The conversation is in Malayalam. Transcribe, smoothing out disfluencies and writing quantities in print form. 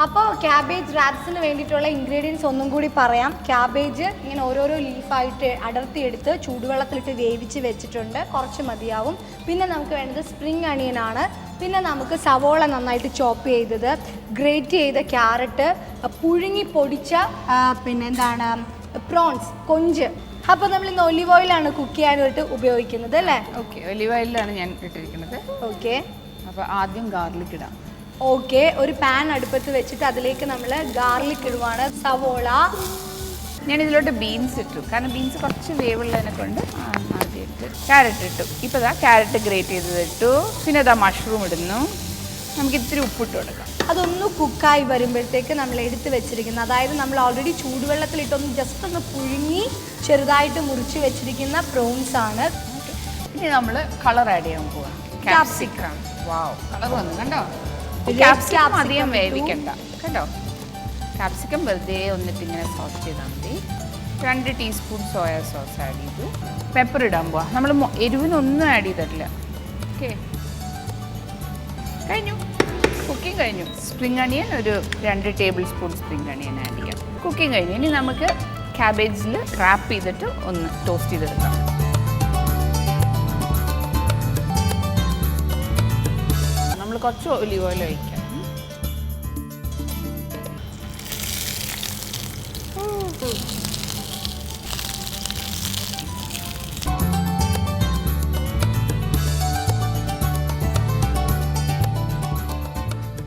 അപ്പോൾ ക്യാബേജ് റാപ്സിന് വേണ്ടിയിട്ടുള്ള ഇൻഗ്രീഡിയൻസ് ഒന്നും കൂടി പറയാം. ക്യാബേജ് ഇങ്ങനെ ഓരോരോ ലീഫായിട്ട് അടർത്തിയെടുത്ത് ചൂടുവെള്ളത്തിലിട്ട് വേവിച്ച് വെച്ചിട്ടുണ്ട്, കുറച്ച് മതിയാവും. പിന്നെ നമുക്ക് വേണ്ടത് സ്പ്രിംഗ് അണിയനാണ്. പിന്നെ നമുക്ക് സവോള നന്നായിട്ട് ചോപ്പ് ചെയ്തത്, ഗ്രേറ്റ് ചെയ്ത ക്യാരറ്റ്, പുഴുങ്ങി പൊടിച്ച പിന്നെ എന്താണ് പ്രോൺസ്, കൊഞ്ച്. അപ്പോൾ നമ്മൾ ഇന്ന് ഒലിവ് ഓയിലാണ് കുക്ക് ചെയ്യാനായിട്ട് ഉപയോഗിക്കുന്നത് അല്ലേ? ഓക്കെ, ഒലിവ് ഓയിലാണ് ഞാൻ ഇട്ടിരിക്കുന്നത്. ഓക്കെ, അപ്പോൾ ആദ്യം ഗാർലിക് ഇടാം. ഓക്കെ, ഒരു പാൻ അടുപ്പത്ത് വെച്ചിട്ട് അതിലേക്ക് നമ്മൾ ഗാർലിക് ഇടുവാണ്. സവോള, ഞാൻ ഇതിലോട്ട് ബീൻസ് ഇട്ടു, കാരണം ബീൻസ് കുറച്ച് വേവുള്ളതിനെ കൊണ്ട് ആദ്യം ഇട്ട്. ക്യാരറ്റ് ഇട്ടു. ഇപ്പോൾ ഇതാ ക്യാരറ്റ് ഗ്രേറ്റ് ചെയ്തത് ഇട്ടു. പിന്നെ ഇതാ മഷ്റൂം ഇടുന്നു. നമുക്ക് ഇത്തിരി ഉപ്പിട്ട് കൊടുക്കാം. അതൊന്ന് കുക്കായി വരുമ്പോഴത്തേക്ക് നമ്മൾ എടുത്ത് വെച്ചിരിക്കുന്ന, അതായത് നമ്മൾ ഓൾറെഡി ചൂടുവെള്ളത്തിലിട്ടൊന്ന് ജസ്റ്റ് ഒന്ന് പുഴുങ്ങി ചെറുതായിട്ട് മുറിച്ച് വെച്ചിരിക്കുന്ന പ്രോൺസ് ആണ്. ഇനി നമ്മൾ കളർ ആഡ് ചെയ്യാൻ പോവാം. ക്യാപ്സിക്കം. വാവ്, കളർ വന്നു കണ്ടോ? ക്യാപ്സിക്കം അധികം വേവിക്കണ്ട കേട്ടോ. ക്യാപ്സിക്കം വെറുതെ ഒന്നിട്ട് ഇങ്ങനെ സോസ് ചെയ്താൽ മതി. 2 ടീസ്പൂൺ സോയാ സോസ് ആഡ് ചെയ്തു. പെപ്പർ ഇടാൻ പോവാം. നമ്മൾ എരിവിനൊന്നും ആഡ് ചെയ്തിട്ടില്ല. ഓക്കെ, കഴിഞ്ഞു, കുക്കിംഗ് കഴിഞ്ഞു. സ്പ്രിംഗ് അണിയൻ ഒരു 2 table spoon spring onion add ചെയ്യാം. കുക്കിംഗ് കഴിഞ്ഞു. ഇനി നമുക്ക് ക്യാബേജിൽ റാപ്പ് ചെയ്തിട്ട് ഒന്ന് ടോസ്റ്റ് ചെയ്തെടുക്കാം. നമ്മൾ കുറച്ച് ഒലിവ് ഓയിൽ ഒഴിക്കാം.